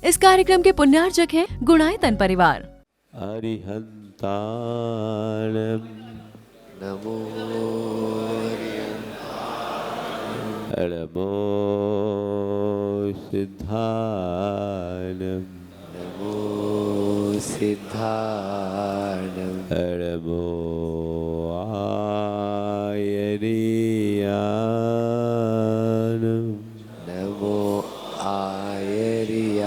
इस कार्यक्रम के पुण्यार्चक हैं गुणायतन परिवार। अरिहंताणं नमो नमो सिद्धाणं नमो सिद्धाणं नमो आयर्याणं नमो आयर्याणं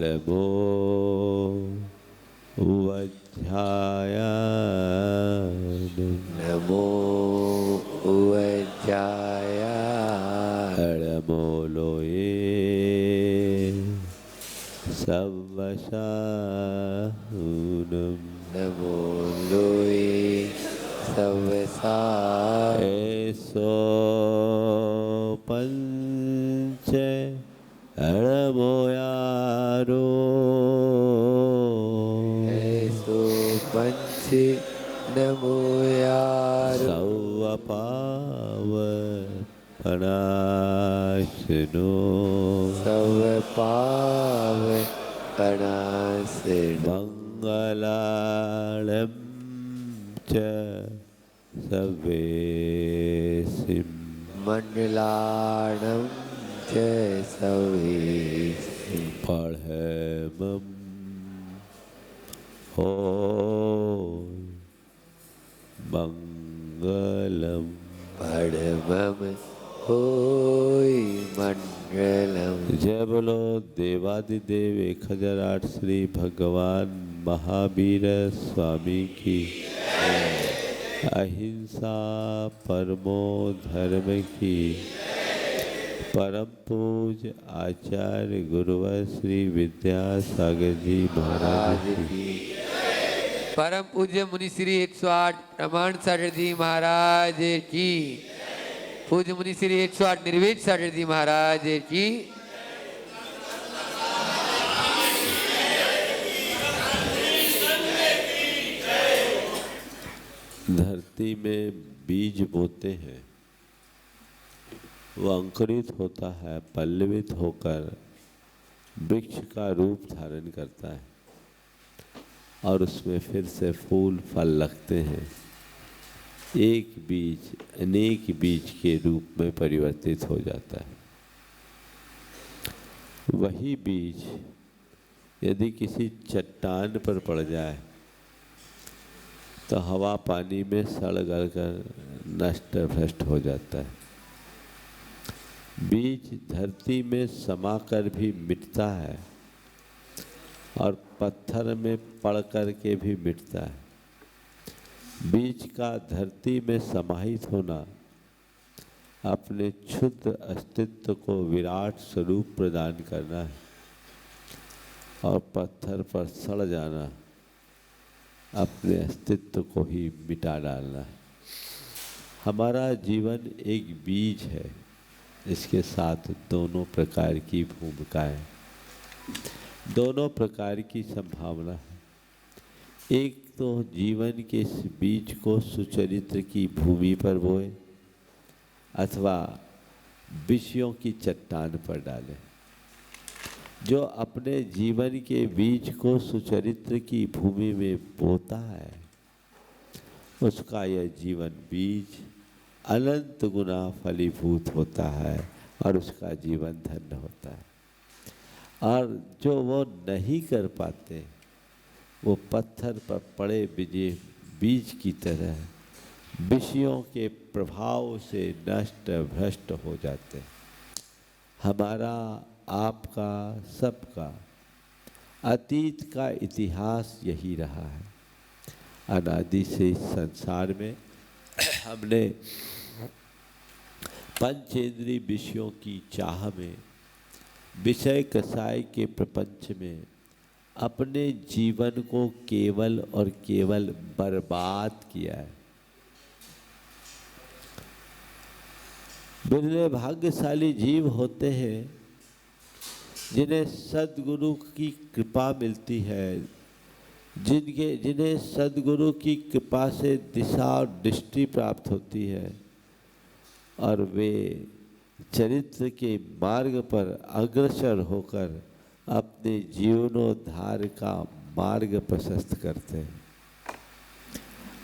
नमो वज्रायाणं नमो उवज्रायाणं नमो लोये सवसाहुनं नमो लोये सवसा ऐसो पंच नमो यारो ऐसो पंच नमो यारो सवपावपनाशनो सवपावपनाशनो मंगलालं च सवेसिं मंगलाणं च सवेसिं पढ़मं हो मंगलम परमं होय मंगलम। जय बोलो देवादिदेव 1008 श्री भगवान महावीर स्वामी की अहिंसा परमो धर्म की परम पूज आचार्य गुरुवर श्री विद्यासागर जी महाराज की परम पूज्य मुनि श्री 108 प्रमाण सागर जी महाराज की पूज्य मुनि श्री 108 निर्वेद सागर जी महाराज की धरती में बीज बोते हैं, वो अंकुरित होता है, पल्लवित होकर वृक्ष का रूप धारण करता है और उसमें फिर से फूल फल लगते हैं। एक बीज अनेक बीज के रूप में परिवर्तित हो जाता है। वही बीज यदि किसी चट्टान पर पड़ जाए तो हवा पानी में सड़ गल कर नष्ट भ्रष्ट हो जाता है। बीज धरती में समाकर भी मिटता है और पत्थर में पड़ कर के भी मिटता है। बीज का धरती में समाहित होना अपने क्षुद्र अस्तित्व को विराट स्वरूप प्रदान करना है और पत्थर पर सड़ जाना अपने अस्तित्व को ही मिटा डालना है। हमारा जीवन एक बीज है, इसके साथ दोनों प्रकार की भूमिकाएं, दोनों प्रकार की संभावना है। एक तो जीवन के इस बीज को सुचरित्र की भूमि पर बोए अथवा विषयों की चट्टान पर डालें। जो अपने जीवन के बीज को सुचरित्र की भूमि में बोता है उसका यह जीवन बीज अनंत गुना फलीभूत होता है और उसका जीवन धन्य होता है। और जो वो नहीं कर पाते वो पत्थर पर पड़े बीज की तरह विषयों के प्रभाव से नष्ट भ्रष्ट हो जाते हैं। हमारा आपका सबका अतीत का इतिहास यही रहा है। अनादि से इस संसार में हमने पंचेंद्रीय विषयों की चाह में, विषय कसाय के प्रपंच में अपने जीवन को केवल और केवल बर्बाद किया है। बिरले भाग्यशाली जीव होते हैं जिन्हें सद्गुरु की कृपा मिलती है, जिन्हें सद्गुरु की कृपा से दिशा और दृष्टि प्राप्त होती है और वे चरित्र के मार्ग पर अग्रसर होकर अपने जीवनोद्धार का मार्ग प्रशस्त करते हैं।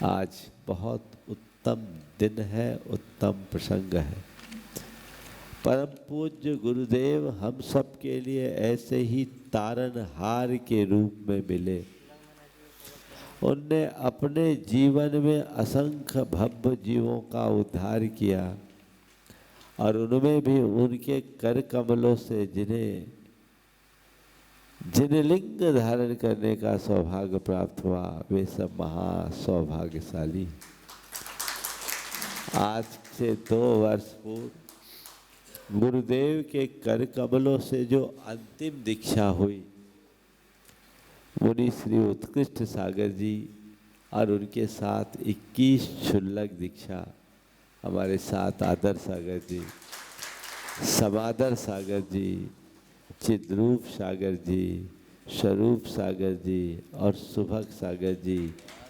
आज बहुत उत्तम दिन है, उत्तम प्रसंग है। परम पूज्य गुरुदेव हम सब के लिए ऐसे ही तारनहार के रूप में मिले। उनने अपने जीवन में असंख्य भव्य जीवों का उद्धार किया और उनमें भी उनके कर कमलों से जिन्हें लिंग धारण करने का सौभाग्य प्राप्त हुआ, वे सब महा सौभाग्यशाली। आज से 2 वर्ष पूर्व गुरुदेव के कर कमलों से जो अंतिम दीक्षा हुई, मुनि श्री उत्कृष्ट सागर जी और उनके साथ 21 क्षुल्लक दीक्षा, हमारे साथ आदर सागर जी, समादर सागर जी, चिद्रूप सागर जी, स्वरूप सागर जी और सुभग सागर जी,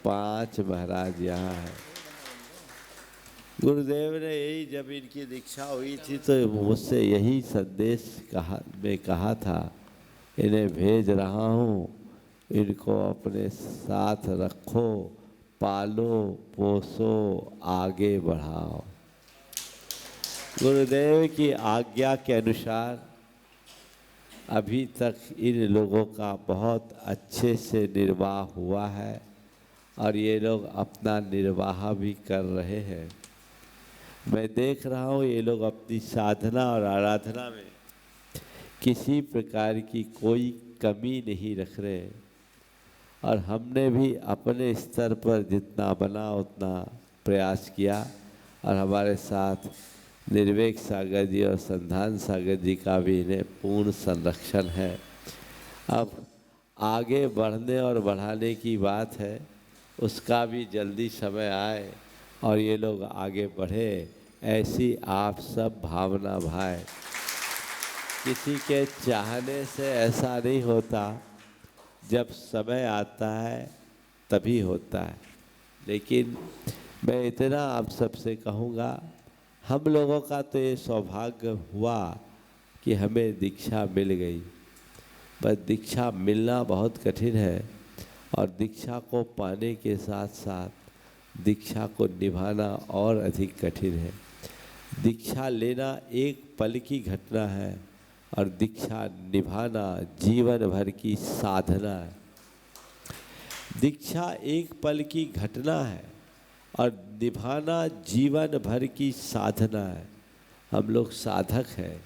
5 महाराज यहाँ हैं। गुरुदेव ने यही, जब इनकी दीक्षा हुई थी तो मुझसे यही संदेश कहा था, इन्हें भेज रहा हूँ, इनको अपने साथ रखो, पालो पोसो, आगे बढ़ाओ। गुरुदेव की आज्ञा के अनुसार अभी तक इन लोगों का बहुत अच्छे से निर्वाह हुआ है और ये लोग अपना निर्वाह भी कर रहे हैं। मैं देख रहा हूँ ये लोग अपनी साधना और आराधना में किसी प्रकार की कोई कमी नहीं रख रहे और हमने भी अपने स्तर पर जितना बना उतना प्रयास किया और हमारे साथ निर्वेक सागर जी और संधान सागर जी का भी इन्हें पूर्ण संरक्षण है। अब आगे बढ़ने और बढ़ाने की बात है, उसका भी जल्दी समय आए और ये लोग आगे बढ़े, ऐसी आप सब भावना भाई। किसी के चाहने से ऐसा नहीं होता, जब समय आता है तभी होता है। लेकिन मैं इतना आप सबसे कहूँगा, हम लोगों का तो ये सौभाग्य हुआ कि हमें दीक्षा मिल गई, पर दीक्षा मिलना बहुत कठिन है और दीक्षा को पाने के साथ साथ दीक्षा को निभाना और अधिक कठिन है। दीक्षा लेना एक पल की घटना है और दीक्षा निभाना जीवन भर की साधना है। दीक्षा एक पल की घटना है और निभाना जीवन भर की साधना है। हम लोग साधक हैं,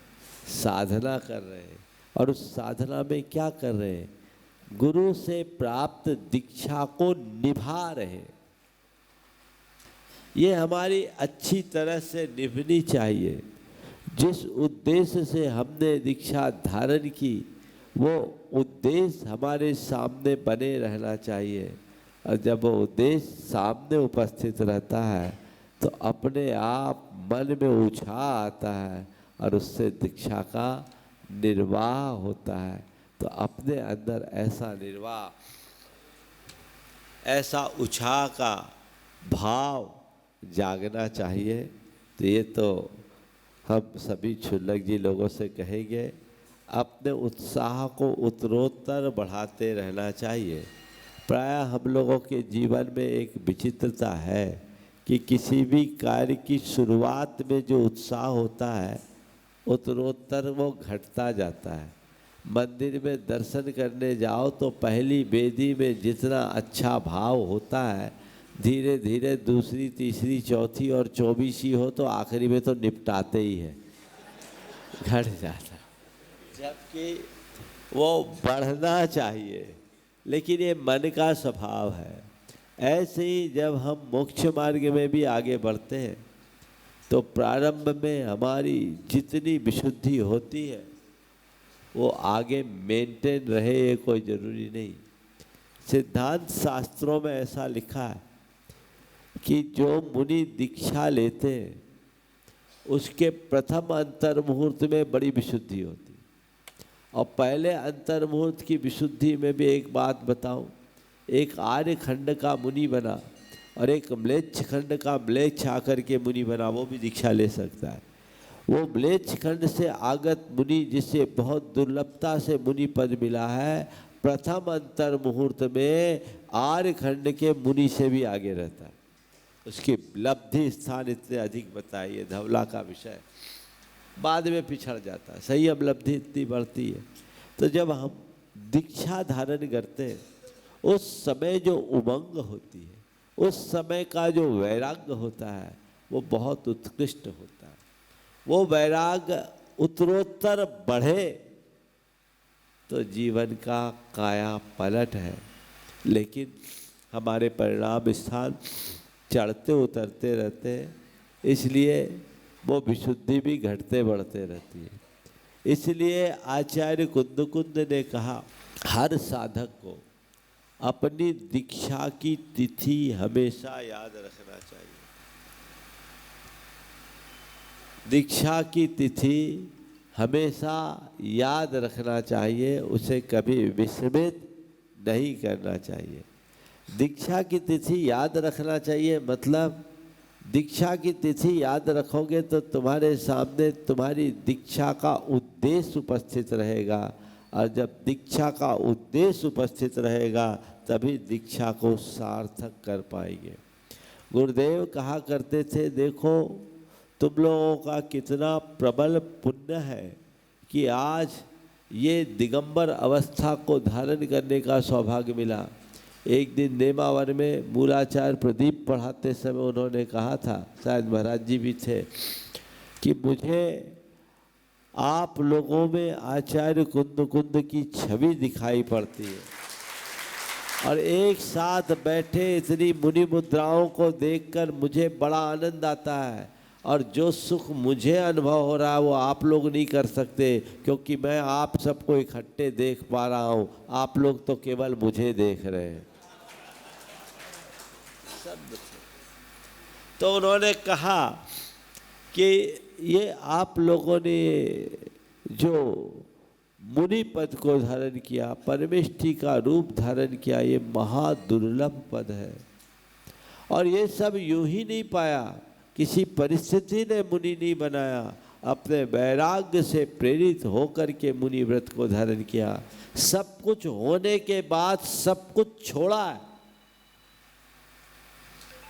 साधना कर रहे हैं और उस साधना में क्या कर रहे हैं? गुरु से प्राप्त दीक्षा को निभा रहे हैं। ये हमारी अच्छी तरह से निभनी चाहिए। जिस उद्देश्य से हमने दीक्षा धारण की, वो उद्देश्य हमारे सामने बने रहना चाहिए और जब वो उद्देश्य सामने उपस्थित रहता है तो अपने आप मन में उत्साह आता है और उससे दीक्षा का निर्वाह होता है। तो अपने अंदर ऐसा निर्वाह, ऐसा उत्साह का भाव जागना चाहिए। तो ये तो हम सभी क्षुल्लक जी लोगों से कहेंगे, अपने उत्साह को उत्तरोत्तर बढ़ाते रहना चाहिए। प्रायः हम लोगों के जीवन में एक विचित्रता है कि किसी भी कार्य की शुरुआत में जो उत्साह होता है, उत्तरोत्तर वो घटता जाता है। मंदिर में दर्शन करने जाओ तो पहली बेदी में जितना अच्छा भाव होता है, धीरे धीरे दूसरी, तीसरी, चौथी और 24वीं हो तो आखिरी में तो निपटाते ही है, घट जाता है। जबकि वो बढ़ना चाहिए, लेकिन ये मन का स्वभाव है। ऐसे ही जब हम मोक्ष मार्ग में भी आगे बढ़ते हैं तो प्रारंभ में हमारी जितनी विशुद्धि होती है वो आगे मेंटेन रहे, ये कोई ज़रूरी नहीं। सिद्धांत शास्त्रों में ऐसा लिखा है कि जो मुनि दीक्षा लेते हैं उसके प्रथम अंतर मुहूर्त में बड़ी विशुद्धि होती है। और पहले अंतर मुहूर्त की विशुद्धि में भी एक बात बताऊं, एक आर्य खंड का मुनि बना और एक म्लेच्छ खंड का म्लेच्छ आकर के मुनि बना, वो भी दीक्षा ले सकता है। वो म्लेच्छ खंड से आगत मुनि जिसे बहुत दुर्लभता से मुनि पद मिला है, प्रथम अंतर मुहूर्त में आर्य खंड के मुनि से भी आगे रहता है। उसकी लब्धि स्थान इतने अधिक बताइए, धवला का विषय बाद में पिछड़ जाता है, सही उपलब्धि इतनी बढ़ती है। तो जब हम दीक्षा धारण करते हैं उस समय जो उमंग होती है, उस समय का जो वैराग्य होता है वो बहुत उत्कृष्ट होता है। वो वैराग्य उत्तरोत्तर बढ़े तो जीवन का काया पलट है। लेकिन हमारे परिणाम स्थान चढ़ते उतरते रहते हैं, इसलिए वो विशुद्धि भी घटते बढ़ते रहती है। इसलिए आचार्य कुंद ने कहा, हर साधक को अपनी दीक्षा की तिथि हमेशा याद रखना चाहिए। दीक्षा की तिथि हमेशा याद रखना चाहिए, उसे कभी विस्मृत नहीं करना चाहिए। दीक्षा की तिथि याद रखना चाहिए मतलब दीक्षा की तिथि याद रखोगे तो तुम्हारे सामने तुम्हारी दीक्षा का उद्देश्य उपस्थित रहेगा, और जब दीक्षा का उद्देश्य उपस्थित रहेगा तभी दीक्षा को सार्थक कर पाएंगे। गुरुदेव कहा करते थे, देखो तुम लोगों का कितना प्रबल पुण्य है कि आज ये दिगंबर अवस्था को धारण करने का सौभाग्य मिला। एक दिन नेमावर में मूलाचार्य प्रदीप पढ़ाते समय उन्होंने कहा था, शायद महाराज जी भी थे, कि मुझे आप लोगों में आचार्य कुंद की छवि दिखाई पड़ती है, और एक साथ बैठे इतनी मुनि मुद्राओं को देखकर मुझे बड़ा आनंद आता है, और जो सुख मुझे अनुभव हो रहा है वो आप लोग नहीं कर सकते, क्योंकि मैं आप सबको इकट्ठे देख पा रहा हूँ, आप लोग तो केवल मुझे देख रहे हैं। तो उन्होंने कहा कि ये आप लोगों ने जो मुनि पद को धारण किया, परमेष्ठी का रूप धारण किया, ये महादुर्लभ पद है, और ये सब यूं ही नहीं पाया, किसी परिस्थिति ने मुनि नहीं बनाया, अपने वैराग्य से प्रेरित होकर के मुनि व्रत को धारण किया। सब कुछ होने के बाद सब कुछ छोड़ा है,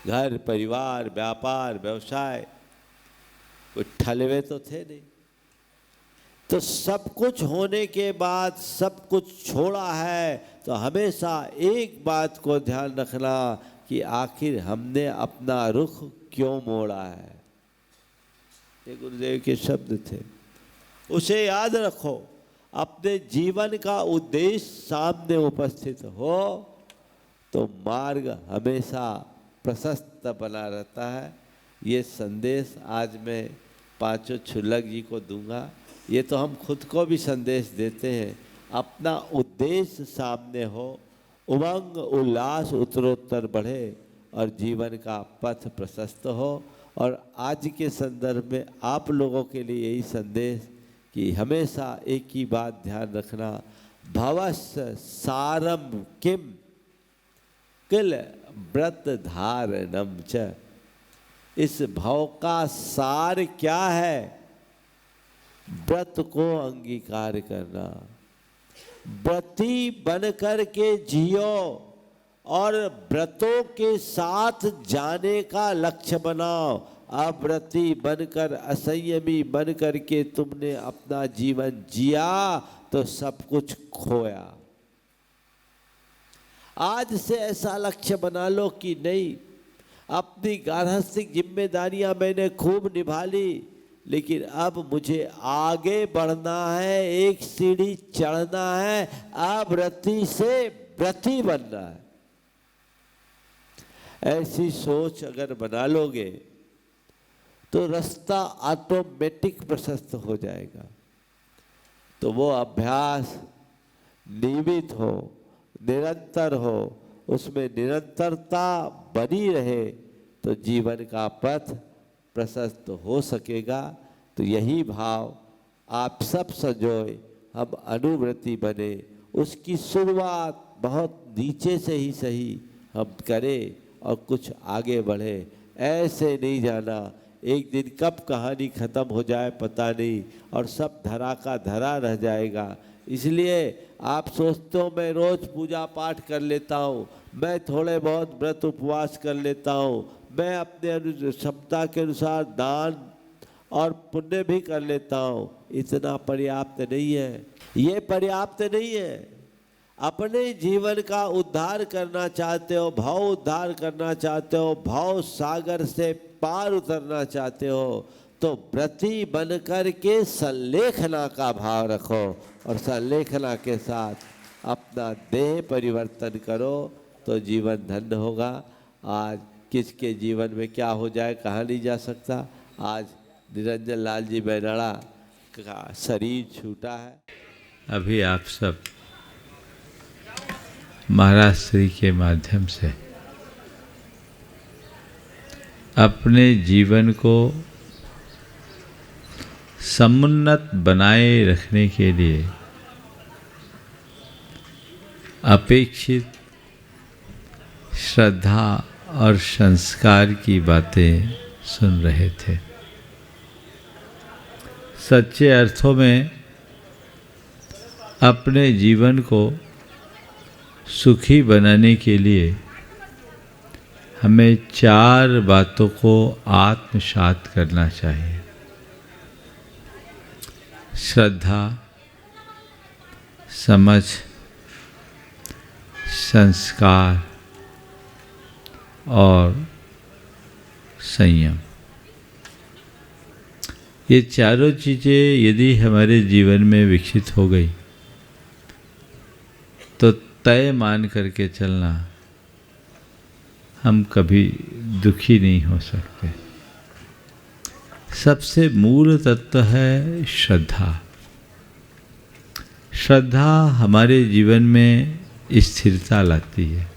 घर परिवार व्यापार व्यवसाय, कोई ठलवे तो थे नहीं, तो सब कुछ होने के बाद सब कुछ छोड़ा है। तो हमेशा एक बात को ध्यान रखना कि आखिर हमने अपना रुख क्यों मोड़ा है। ये गुरुदेव के शब्द थे, उसे याद रखो। अपने जीवन का उद्देश्य सामने उपस्थित हो तो मार्ग हमेशा प्रशस्त बना रहता है। ये संदेश आज मैं पांचों छुल्लक जी को दूंगा। ये तो हम खुद को भी संदेश देते हैं, अपना उद्देश्य सामने हो, उमंग उल्लास उत्तरोत्तर बढ़े और जीवन का पथ प्रशस्त हो। और आज के संदर्भ में आप लोगों के लिए यही संदेश कि हमेशा एक ही बात ध्यान रखना, भवस्य सारम किम किल व्रत धारणम च। इस भव का सार क्या है? व्रत को अंगीकार करना, व्रती बन कर के जियो और व्रतों के साथ जाने का लक्ष्य बनाओ। अव्रती बनकर असंयमी बन कर के तुमने अपना जीवन जिया तो सब कुछ खोया। आज से ऐसा लक्ष्य बना लो कि नहीं, अपनी गार्हस्थ्यिक जिम्मेदारियां मैंने खूब निभा ली, लेकिन अब मुझे आगे बढ़ना है, एक सीढ़ी चढ़ना है, अव्रती से व्रती बनना है। ऐसी सोच अगर बना लोगे तो रास्ता ऑटोमेटिक प्रशस्त हो जाएगा। तो वो अभ्यास नियमित हो, निरंतर हो, उसमें निरंतरता बनी रहे तो जीवन का पथ प्रशस्त हो सकेगा। तो यही भाव आप सब संजोए, हम अनुव्रती बने। उसकी शुरुआत बहुत नीचे से ही सही हम करें और कुछ आगे बढ़े। ऐसे नहीं जाना, एक दिन कब कहानी खत्म हो जाए पता नहीं, और सब धरा का धरा रह जाएगा। इसलिए आप सोचते हो मैं रोज पूजा पाठ कर लेता हूँ, मैं थोड़े बहुत व्रत उपवास कर लेता हूँ, मैं अपने क्षमता के अनुसार दान और पुण्य भी कर लेता हूँ, इतना पर्याप्त नहीं है। ये पर्याप्त नहीं है। अपने जीवन का उद्धार करना चाहते हो, भाव उद्धार करना चाहते हो, भाव सागर से पार उतरना चाहते हो, तो व्रती बन कर के संलेखना का भाव रखो और संलेखना के साथ अपना देह परिवर्तन करो तो जीवन धन्य होगा। आज किसके जीवन में क्या हो जाए कहा नहीं जा सकता। आज निरंजन लाल जी बैनड़ा का शरीर छूटा है। अभी आप सब महाराज श्री के माध्यम से अपने जीवन को समुन्नत बनाए रखने के लिए अपेक्षित श्रद्धा और संस्कार की बातें सुन रहे थे। सच्चे अर्थों में अपने जीवन को सुखी बनाने के लिए हमें 4 बातों को आत्मसात करना चाहिए। श्रद्धा, समझ, संस्कार और संयम। ये चारों चीज़ें यदि हमारे जीवन में विकसित हो गई तो तय मान करके चलना, हम कभी दुखी नहीं हो सकते। सबसे मूल तत्व है श्रद्धा। श्रद्धा हमारे जीवन में स्थिरता लाती है।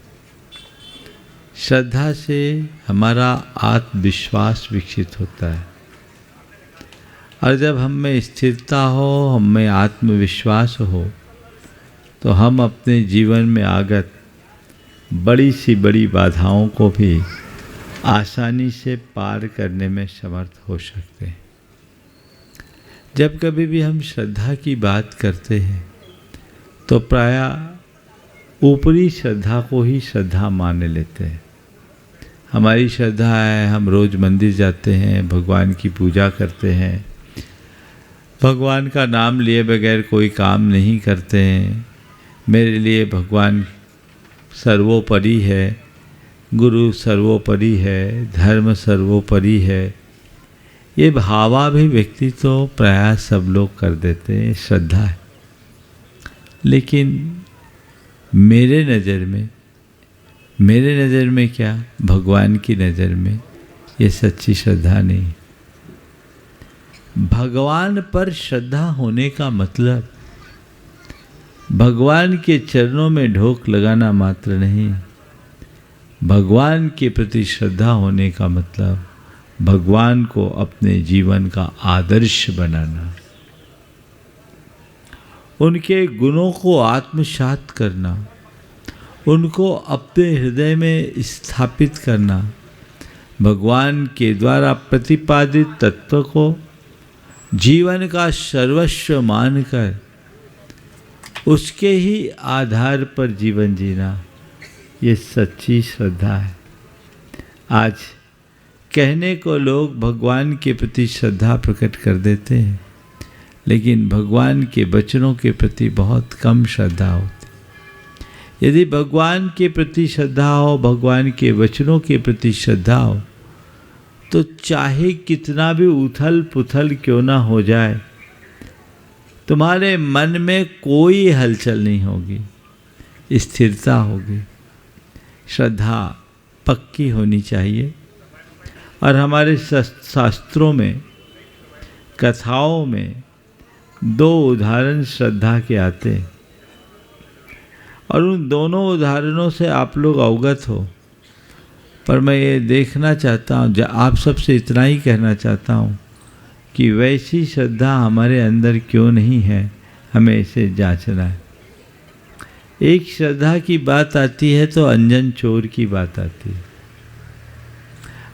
श्रद्धा से हमारा आत्मविश्वास विकसित होता है, और जब हम में स्थिरता हो, हम में आत्मविश्वास हो, तो हम अपने जीवन में आगत बड़ी सी बड़ी बाधाओं को भी आसानी से पार करने में समर्थ हो सकते हैं। जब कभी भी हम श्रद्धा की बात करते हैं तो प्रायः ऊपरी श्रद्धा को ही श्रद्धा मान लेते हैं। हमारी श्रद्धा है, हम रोज़ मंदिर जाते हैं, भगवान की पूजा करते हैं, भगवान का नाम लिए बगैर कोई काम नहीं करते हैं, मेरे लिए भगवान सर्वोपरि है, गुरु सर्वोपरि है, धर्म सर्वोपरि है। ये भावाभिव्यक्ति तो प्रायः सब लोग कर देते हैं, श्रद्धा है। लेकिन मेरे नज़र में क्या, भगवान की नज़र में ये सच्ची श्रद्धा नहीं। भगवान पर श्रद्धा होने का मतलब भगवान के चरणों में ढोक लगाना मात्र नहीं। भगवान के प्रति श्रद्धा होने का मतलब भगवान को अपने जीवन का आदर्श बनाना, उनके गुणों को आत्मसात करना, उनको अपने हृदय में स्थापित करना, भगवान के द्वारा प्रतिपादित तत्व को जीवन का सर्वस्व मानकर उसके ही आधार पर जीवन जीना, ये सच्ची श्रद्धा है। आज कहने को लोग भगवान के प्रति श्रद्धा प्रकट कर देते हैं, लेकिन भगवान के वचनों के प्रति बहुत कम श्रद्धा होती। यदि भगवान के प्रति श्रद्धा हो, भगवान के वचनों के प्रति श्रद्धा हो, तो चाहे कितना भी उथल पुथल क्यों ना हो जाए, तुम्हारे मन में कोई हलचल नहीं होगी, स्थिरता होगी। श्रद्धा पक्की होनी चाहिए। और हमारे शास्त्रों में, कथाओं में 2 उदाहरण श्रद्धा के आते हैं, और उन दोनों उदाहरणों से आप लोग अवगत हो। पर मैं ये देखना चाहता हूँ, आप सबसे इतना ही कहना चाहता हूँ कि वैसी श्रद्धा हमारे अंदर क्यों नहीं है, हमें इसे जांचना है। एक श्रद्धा की बात आती है तो अंजन चोर की बात आती है।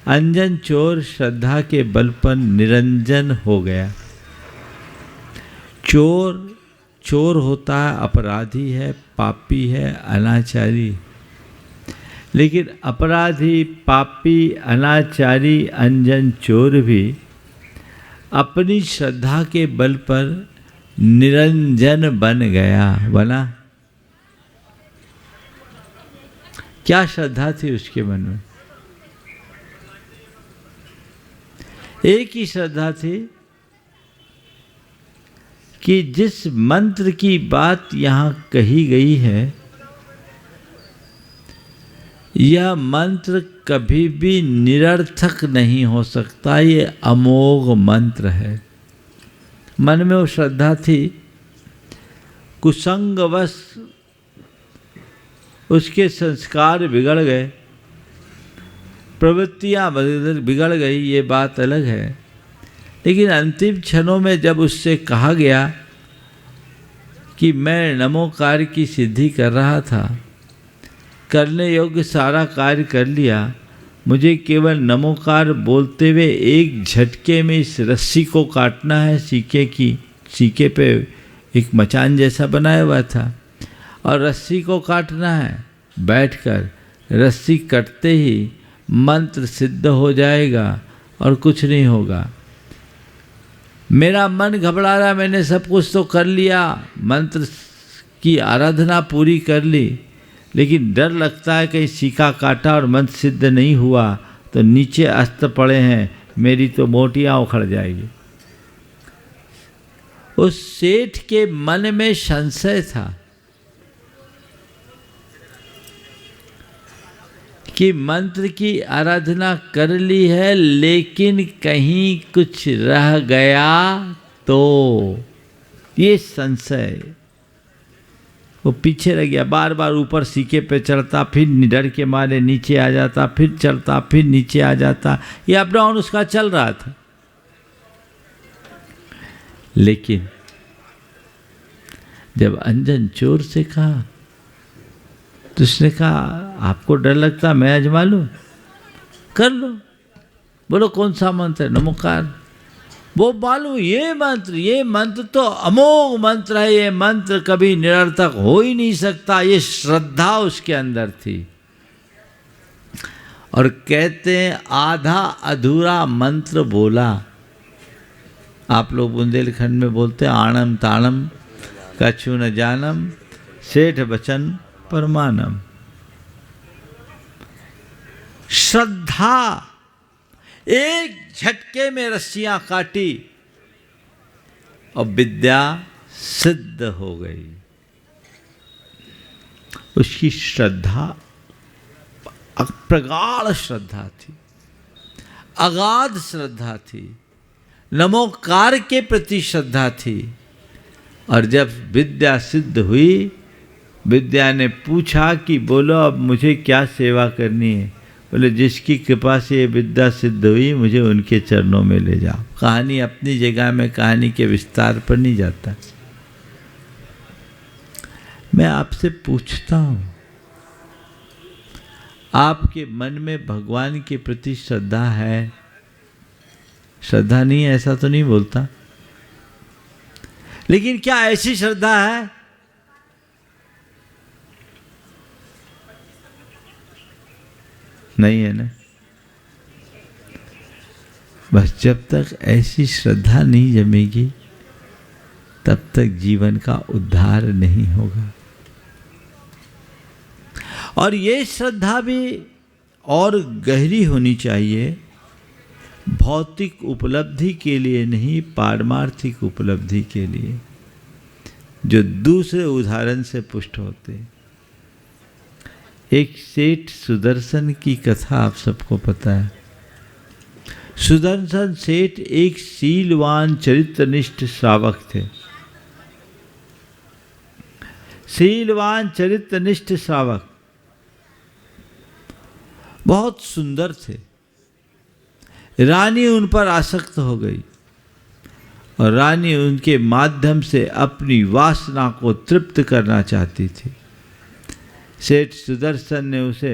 अंजन चोर श्रद्धा के बल पर निरंजन हो गया। चोर होता है, अपराधी है, पापी है, अनाचारी। लेकिन अपराधी, पापी, अनाचारी अंजन चोर भी अपनी श्रद्धा के बल पर निरंजन बना। क्या श्रद्धा थी उसके मन में? एक ही श्रद्धा थी कि जिस मंत्र की बात यहाँ कही गई है, यह मंत्र कभी भी निरर्थक नहीं हो सकता, ये अमोघ मंत्र है। मन में वो श्रद्धा थी, कुसंगवश उसके संस्कार बिगड़ गए, प्रवृत्तियाँ बिगड़ गई, ये बात अलग है। लेकिन अंतिम क्षणों में जब उससे कहा गया कि मैं नमोकार की सिद्धि कर रहा था, करने योग्य सारा कार्य कर लिया, मुझे केवल नमोकार बोलते हुए एक झटके में इस रस्सी को काटना है। सीके पे एक मचान जैसा बनाया हुआ था और रस्सी को काटना है बैठकर। रस्सी कटते ही मंत्र सिद्ध हो जाएगा और कुछ नहीं होगा। मेरा मन घबरा रहा, मैंने सब कुछ तो कर लिया, मंत्र की आराधना पूरी कर ली, लेकिन डर लगता है कहीं सीका काटा और मंत्र सिद्ध नहीं हुआ तो नीचे अस्त्र पड़े हैं, मेरी तो मोटियाँ उखड़ जाएगी। उस सेठ के मन में संशय था कि मंत्र की आराधना कर ली है, लेकिन कहीं कुछ रह गया तो ये संशय वो पीछे रह गया। बार बार ऊपर सीके पे चढ़ता, फिर डर के मारे नीचे आ जाता, फिर चढ़ता, फिर नीचे आ जाता। ये अप डाउन उसका चल रहा था। लेकिन जब अंजन चोर से कहा तो उसने कहा, आपको डर लगता, मैं आजमा लूं, कर लो। बोलो कौन सा मंत्र है? नमोकार। वो मालूम ये मंत्र तो अमोघ मंत्र है, ये मंत्र कभी निरर्थक हो ही नहीं सकता। ये श्रद्धा उसके अंदर थी। और कहते हैं आधा अधूरा मंत्र बोला। आप लोग बुंदेलखंड में बोलते हैं आणम ताणम कछु न जानम सेठ बचन परमानम। श्रद्धा एक झटके में रस्सियां काटी और विद्या सिद्ध हो गई। उसकी श्रद्धा प्रगाढ़ श्रद्धा थी, अगाध श्रद्धा थी, नमोकार के प्रति श्रद्धा थी। और जब विद्या सिद्ध हुई, विद्या ने पूछा कि बोलो अब मुझे क्या सेवा करनी है? बोले जिसकी कृपा से ये विद्या सिद्ध हुई, मुझे उनके चरणों में ले जाओ। कहानी अपनी जगह में, कहानी के विस्तार पर नहीं जाता। मैं आपसे पूछता हूँ, आपके मन में भगवान के प्रति श्रद्धा है? श्रद्धा नहीं है ऐसा तो नहीं बोलता, लेकिन क्या ऐसी श्रद्धा है? नहीं है ना। बस जब तक ऐसी श्रद्धा नहीं जमेगी, तब तक जीवन का उद्धार नहीं होगा। और ये श्रद्धा भी और गहरी होनी चाहिए, भौतिक उपलब्धि के लिए नहीं, पारमार्थिक उपलब्धि के लिए, जो दूसरे उदाहरण से पुष्ट होते हैं। एक सेठ सुदर्शन की कथा आप सबको पता है। सुदर्शन सेठ एक शीलवान चरित्रनिष्ठ श्रावक थे। शीलवान चरित्रनिष्ठ श्रावक बहुत सुंदर थे। रानी उन पर आसक्त हो गई और रानी उनके माध्यम से अपनी वासना को तृप्त करना चाहती थी। सेठ सुदर्शन ने उसे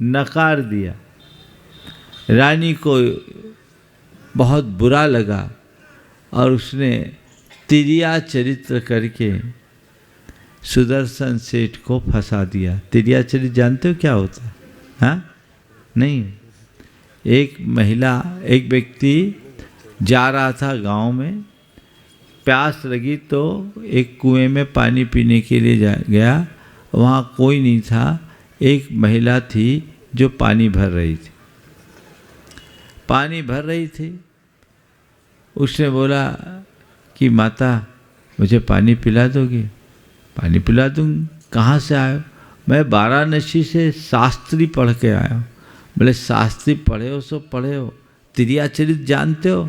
नकार दिया। रानी को बहुत बुरा लगा और उसने तिरिया चरित्र करके सुदर्शन सेठ को फंसा दिया। तिरिया चरित्र जानते हो क्या होता है? हाँ, नहीं। एक व्यक्ति जा रहा था गांव में, प्यास लगी तो एक कुएं में पानी पीने के लिए गया। वहाँ कोई नहीं था, एक महिला थी जो पानी भर रही थी। उसने बोला कि माता मुझे पानी पिला दोगे? पानी पिला दूँगी। कहाँ से आए हो? मैं वाराणसी से शास्त्री पढ़ के आया हूँ। बोले शास्त्री पढ़े हो सो पढ़े हो, तिरिया चरित्र जानते हो?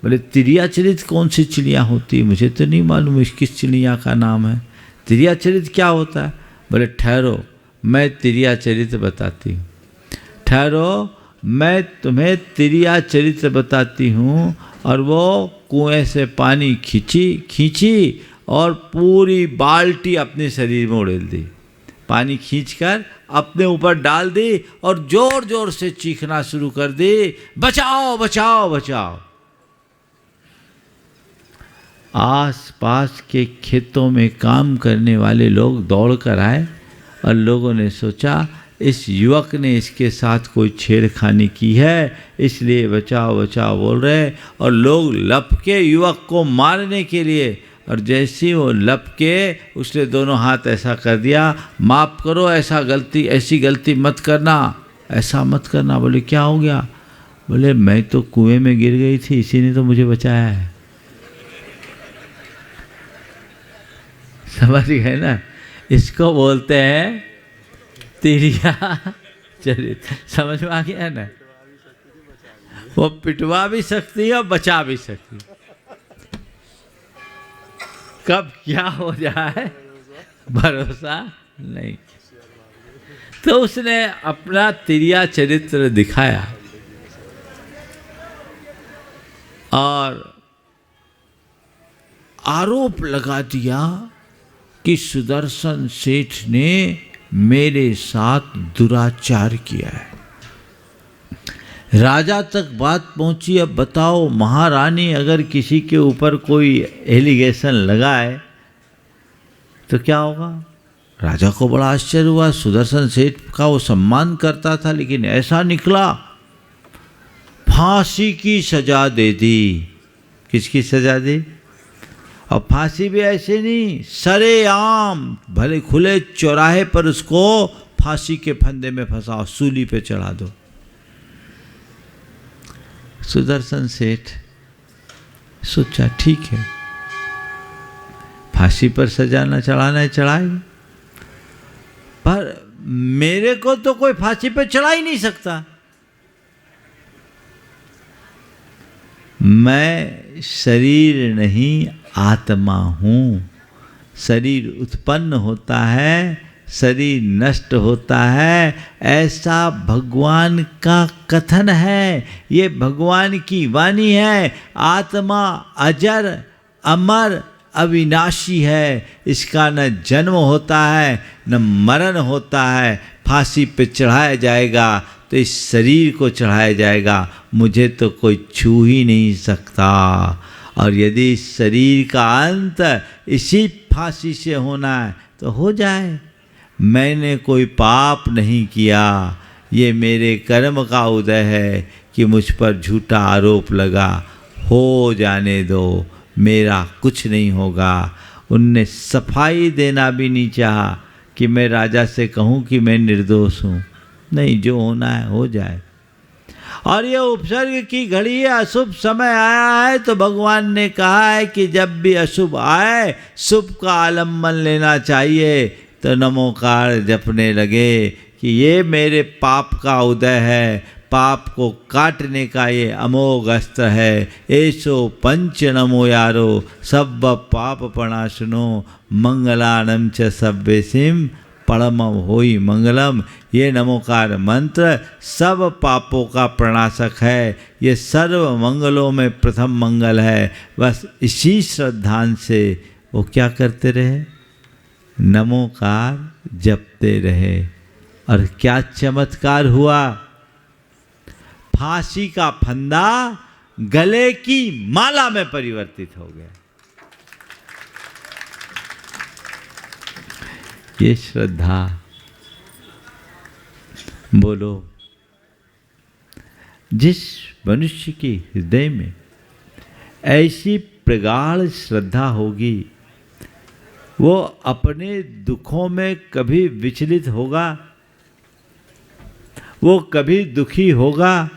बोले तिरिया चरित्र कौन सी चिड़िया होती है? मुझे तो नहीं मालूम किस चिड़िया का नाम है। तिरिया चरित्र क्या होता है? बोले ठहरो मैं तिरिया चरित्र बताती हूँ। ठहरो मैं तुम्हें तिरिया चरित्र बताती हूँ। और वो कुएं से पानी खींची और पूरी बाल्टी अपने शरीर में उड़ेल दी। पानी खींचकर अपने ऊपर डाल दी और जोर जोर से चीखना शुरू कर दी, बचाओ बचाओ बचाओ। आस पास के खेतों में काम करने वाले लोग दौड़ कर आए और लोगों ने सोचा इस युवक ने इसके साथ कोई छेड़खानी की है, इसलिए बचाओ बचाओ बोल रहे। और लोग लपके युवक को मारने के लिए, और जैसे वो लपके उसने दोनों हाथ ऐसा कर दिया, माफ़ करो ऐसी गलती मत करना, ऐसा मत करना। बोले क्या हो गया? बोले मैं तो कुएं में गिर गई थी, इसी ने तो मुझे बचाया है। समझ गए ना? इसको बोलते हैं तिरिया चरित्र। समझ में आ गया ना? वो पिटवा भी सकती है और बचा भी सकती है। कब क्या हो जाए भरोसा नहीं। तो उसने अपना तिरिया चरित्र दिखाया और आरोप लगा दिया कि सुदर्शन सेठ ने मेरे साथ दुराचार किया है। राजा तक बात पहुंची। अब बताओ महारानी अगर किसी के ऊपर कोई एलिगेशन लगाए तो क्या होगा? राजा को बड़ा आश्चर्य हुआ। सुदर्शन सेठ का वो सम्मान करता था, लेकिन ऐसा निकला, फांसी की सजा दे दी। किसकी सजा दी? और फांसी भी ऐसे नहीं, सरेआम भले खुले चौराहे पर उसको फांसी के फंदे में फंसाओ, सूली पे चढ़ा दो। सुदर्शन सेठ सोचा ठीक है, फांसी पर सजा न चढ़ाना है चढ़ाएगा, पर मेरे को तो कोई फांसी पे चढ़ा ही नहीं सकता। मैं शरीर नहीं आत्मा हूँ। शरीर उत्पन्न होता है, शरीर नष्ट होता है, ऐसा भगवान का कथन है। ये भगवान की वाणी है। आत्मा अजर अमर अविनाशी है, इसका न जन्म होता है न मरण होता है। फांसी पे चढ़ाया जाएगा तो इस शरीर को चढ़ाया जाएगा, मुझे तो कोई छू ही नहीं सकता। और यदि इस शरीर का अंत इसी फांसी से होना है तो हो जाए। मैंने कोई पाप नहीं किया, ये मेरे कर्म का उदय है कि मुझ पर झूठा आरोप लगा। हो जाने दो, मेरा कुछ नहीं होगा। उनने सफाई देना भी नहीं चाहा कि मैं राजा से कहूँ कि मैं निर्दोष हूँ। नहीं, जो होना है हो जाए। और ये उपसर्ग की घड़ी है, अशुभ समय आया है, तो भगवान ने कहा है कि जब भी अशुभ आए शुभ का आलम्बन लेना चाहिए। तो नमोकार जपने लगे कि ये मेरे पाप का उदय है, पाप को काटने का ये अमोघ अस्त्र है। ऐसो पंच नमो यारो सब पाप प्रणाशनो मंगलानम च सव्यसिम परमम होई मंगलम। ये नमोकार मंत्र सब पापों का प्रणाशक है, ये सर्व मंगलों में प्रथम मंगल है। बस इसी श्रद्धांत से वो क्या करते रहे? नमोकार जपते रहे। और क्या चमत्कार हुआ? फांसी का फंदा गले की माला में परिवर्तित हो गया। ये श्रद्धा, बोलो, जिस मनुष्य के हृदय में ऐसी प्रगाढ़ श्रद्धा होगी, वो अपने दुखों में कभी विचलित होगा, वो कभी दुखी होगा।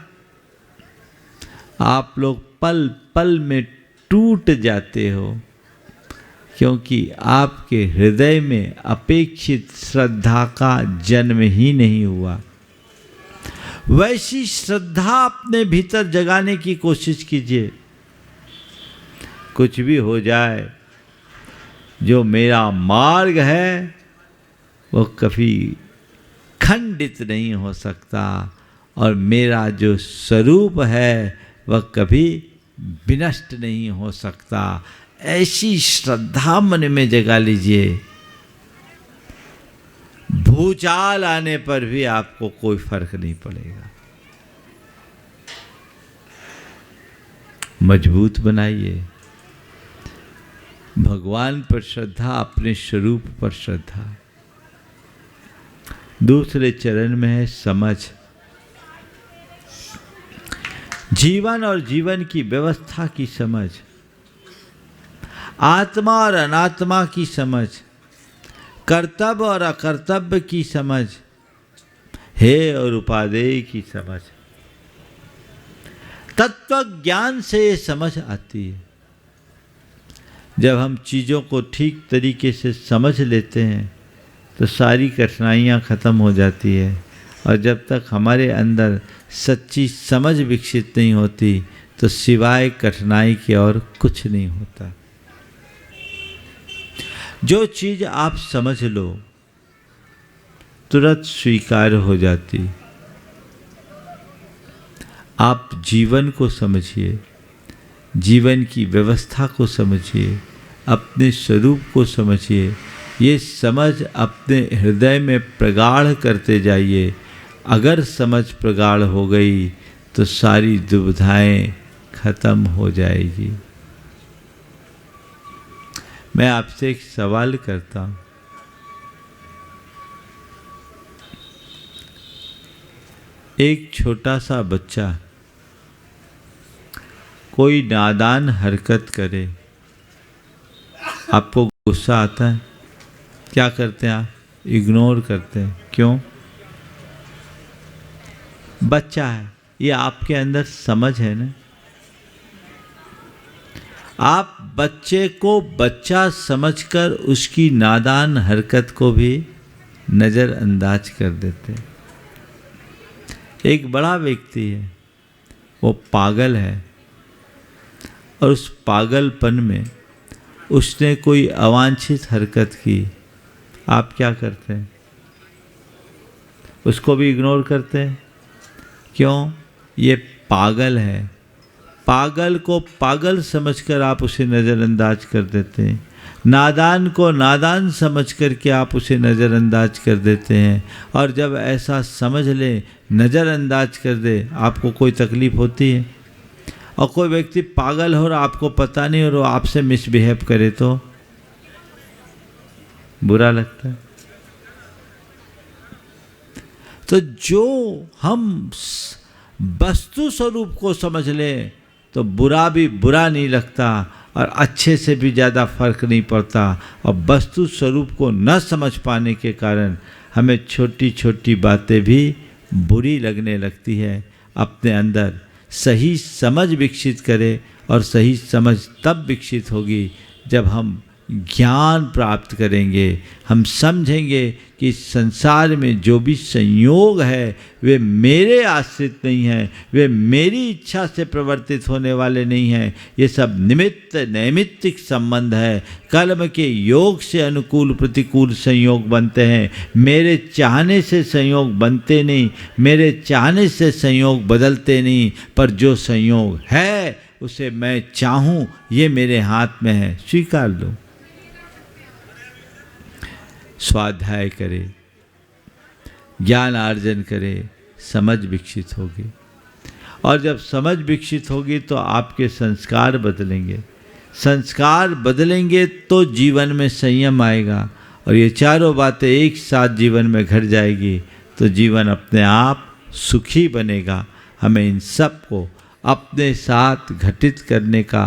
आप लोग पल पल में टूट जाते हो, क्योंकि आपके हृदय में अपेक्षित श्रद्धा का जन्म ही नहीं हुआ। वैसी श्रद्धा अपने भीतर जगाने की कोशिश कीजिए। कुछ भी हो जाए, जो मेरा मार्ग है वो कभी खंडित नहीं हो सकता, और मेरा जो स्वरूप है वह कभी विनष्ट नहीं हो सकता। ऐसी श्रद्धा मन में जगा लीजिए। भूचाल आने पर भी आपको कोई फर्क नहीं पड़ेगा। मजबूत बनाइए। भगवान पर श्रद्धा, अपने स्वरूप पर श्रद्धा। दूसरे चरण में है समझ। जीवन और जीवन की व्यवस्था की समझ, आत्मा और अनात्मा की समझ, कर्तव्य और अकर्तव्य की समझ, हेय और उपादेय की समझ। तत्व ज्ञान से ये समझ आती है। जब हम चीज़ों को ठीक तरीके से समझ लेते हैं तो सारी कठिनाइयाँ खत्म हो जाती है, और जब तक हमारे अंदर सच्ची समझ विकसित नहीं होती तो सिवाय कठिनाई के और कुछ नहीं होता। जो चीज़ आप समझ लो तुरंत स्वीकार हो जाती। आप जीवन को समझिए, जीवन की व्यवस्था को समझिए, अपने स्वरूप को समझिए। ये समझ अपने हृदय में प्रगाढ़ करते जाइए। अगर समझ प्रगाढ़ हो गई तो सारी दुविधाएं खत्म हो जाएगी। मैं आपसे एक सवाल करता हूं। एक छोटा सा बच्चा कोई नादान हरकत करे, आपको गुस्सा आता है? क्या करते हैं आप? इग्नोर करते हैं। क्यों? बच्चा है, ये आपके अंदर समझ है ना। आप बच्चे को बच्चा समझकर उसकी नादान हरकत को भी नज़रअंदाज कर देते हैं। एक बड़ा व्यक्ति है, वो पागल है, और उस पागलपन में उसने कोई अवांछित हरकत की, आप क्या करते हैं? उसको भी इग्नोर करते हैं। क्यों? ये पागल है। पागल को पागल समझकर आप उसे नज़रअंदाज कर देते हैं। नादान को नादान समझकर के आप उसे नज़रअंदाज कर देते हैं। और जब ऐसा समझ ले, नज़रअंदाज कर दे, आपको कोई तकलीफ़ होती है? और कोई व्यक्ति पागल हो और आपको पता नहीं और वो आपसे मिसबिहेव करे तो बुरा लगता है। तो जो हम वस्तु स्वरूप को समझ लें तो बुरा भी बुरा नहीं लगता, और अच्छे से भी ज़्यादा फर्क नहीं पड़ता। और वस्तु स्वरूप को न समझ पाने के कारण हमें छोटी छोटी बातें भी बुरी लगने लगती है। अपने अंदर सही समझ विकसित करें, और सही समझ तब विकसित होगी जब हम ज्ञान प्राप्त करेंगे। हम समझेंगे कि संसार में जो भी संयोग है वे मेरे आश्रित नहीं हैं, वे मेरी इच्छा से प्रवर्तित होने वाले नहीं हैं। ये सब निमित्त नैमित्तिक संबंध है। कर्म के योग से अनुकूल प्रतिकूल संयोग बनते हैं। मेरे चाहने से संयोग बनते नहीं, मेरे चाहने से संयोग बदलते नहीं। पर जो संयोग है उसे मैं चाहूँ, ये मेरे हाथ में है, स्वीकार लो। स्वाध्याय करें, ज्ञान आर्जन करें, समझ विकसित होगी। और जब समझ विकसित होगी तो आपके संस्कार बदलेंगे, संस्कार बदलेंगे तो जीवन में संयम आएगा, और ये चारों बातें एक साथ जीवन में घट जाएगी तो जीवन अपने आप सुखी बनेगा। हमें इन सब को अपने साथ घटित करने का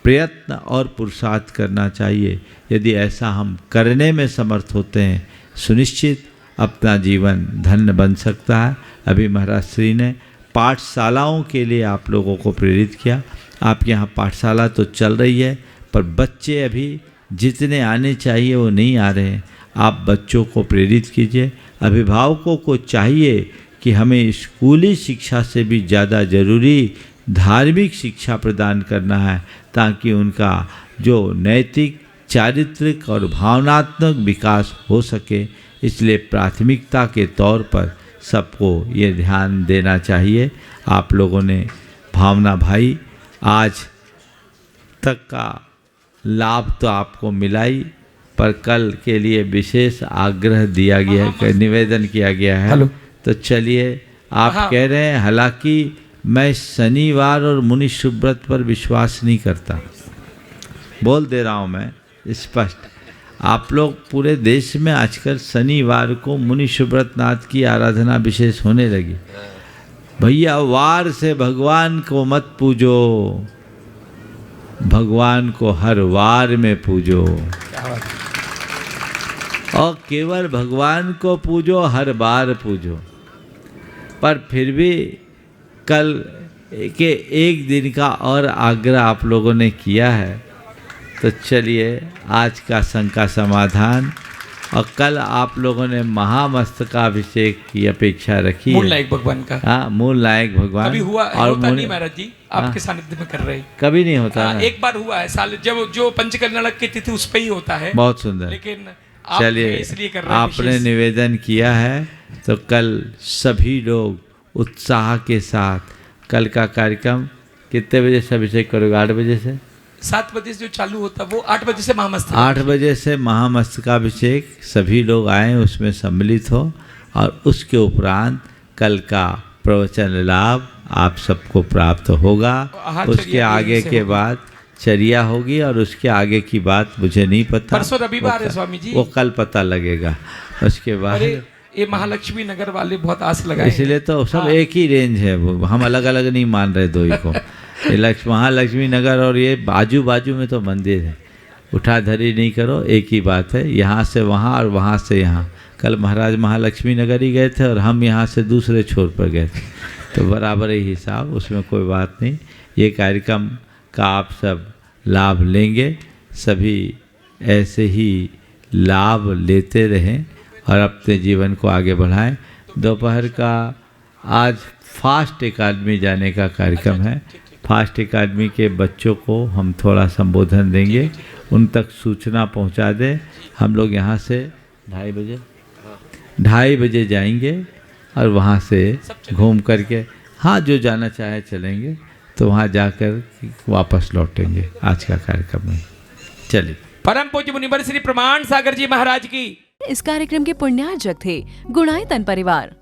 प्रयत्न और पुरुषार्थ करना चाहिए। यदि ऐसा हम करने में समर्थ होते हैं, सुनिश्चित अपना जीवन धन्य बन सकता है। अभी महाराज श्री ने पाठशालाओं के लिए आप लोगों को प्रेरित किया। आपके यहाँ पाठशाला तो चल रही है, पर बच्चे अभी जितने आने चाहिए वो नहीं आ रहे हैं। आप बच्चों को प्रेरित कीजिए। अभिभावकों को चाहिए कि हमें स्कूली शिक्षा से भी ज़्यादा ज़रूरी धार्मिक शिक्षा प्रदान करना है, ताकि उनका जो नैतिक, चारित्रिक और भावनात्मक विकास हो सके। इसलिए प्राथमिकता के तौर पर सबको ये ध्यान देना चाहिए। आप लोगों ने भावना भाई आज तक का लाभ तो आपको मिला ही, पर कल के लिए विशेष आग्रह दिया गया है, निवेदन किया गया है। तो चलिए, आप कह रहे हैं, हालांकि मैं शनिवार और मुनि सुब्रत पर विश्वास नहीं करता, बोल दे रहा हूँ मैं स्पष्ट। आप लोग पूरे देश में आजकल शनिवार को मुनि सुब्रत नाथ की आराधना विशेष होने लगी। भैया, वार से भगवान को मत पूजो, भगवान को हर वार में पूजो, और केवल भगवान को पूजो, हर बार पूजो। पर फिर भी कल के एक दिन का और आग्रह आप लोगों ने किया है, तो चलिए आज का शंका समाधान। और कल आप लोगों ने महामस्तकाभिषेक की अपेक्षा रखी है। मूल नायक भगवान का। हाँ, मूल नायक भगवान। कभी हुआ और होता नहीं महाराज जी, आपके सानिध्य में कर रहे हैं। कभी नहीं होता है। एक बार हुआ है साल, जब जो पंचकर्नाटक की तिथि उस पे ही होता है। बहुत सुंदर। लेकिन चलिए, इसलिए कर रहे हैं आपने निवेदन किया है तो कल सभी लोग उत्साह के साथ कल का कार्यक्रम कितने बजे से अभिषेक करोगे? 8 बजे से 7 बजे से जो चालू होता है वो 8 बजे से महामस्तक। 8 बजे से महामस्तकाभिषेक, सभी लोग आए, उसमें सम्मिलित हो, और उसके उपरांत कल का प्रवचन लाभ आप सबको प्राप्त होगा। उसके आगे के बाद चर्या होगी, और उसके आगे की बात मुझे नहीं पता। परसों रविवार है स्वामी जी, वो कल पता लगेगा। उसके बाद ये महालक्ष्मी नगर वाले बहुत आस लगाए, इसलिए तो सब एक ही रेंज है, वो हम अलग अलग नहीं मान रहे दो ही को। ये महालक्ष्मी नगर और ये बाजू बाजू में तो मंदिर है, उठाधरी नहीं करो, एक ही बात है। यहाँ से वहाँ और वहाँ से यहाँ। कल महाराज महालक्ष्मी नगर ही गए थे और हम यहाँ से दूसरे छोर पर गए थे, तो बराबर ही हिसाब, उसमें कोई बात नहीं। ये कार्यक्रम का आप सब लाभ लेंगे, सभी ऐसे ही लाभ लेते रहें और अपने जीवन को आगे बढ़ाएं। दोपहर का आज फास्ट एकेडमी जाने का कार्यक्रम है। फास्ट एकेडमी के बच्चों को हम थोड़ा संबोधन देंगे, उन तक सूचना पहुंचा दें। हम लोग यहाँ से 2:30 बजे जाएंगे और वहाँ से घूम करके, हाँ जो जाना चाहे चलेंगे, तो वहाँ जाकर वापस लौटेंगे आज का कार्यक्रम में। चलिए। परम पूज्य मुनिवर श्री प्रमाण सागर जी महाराज की। इस कार्यक्रम के पुण्यार्जक थे गुणायतन परिवार।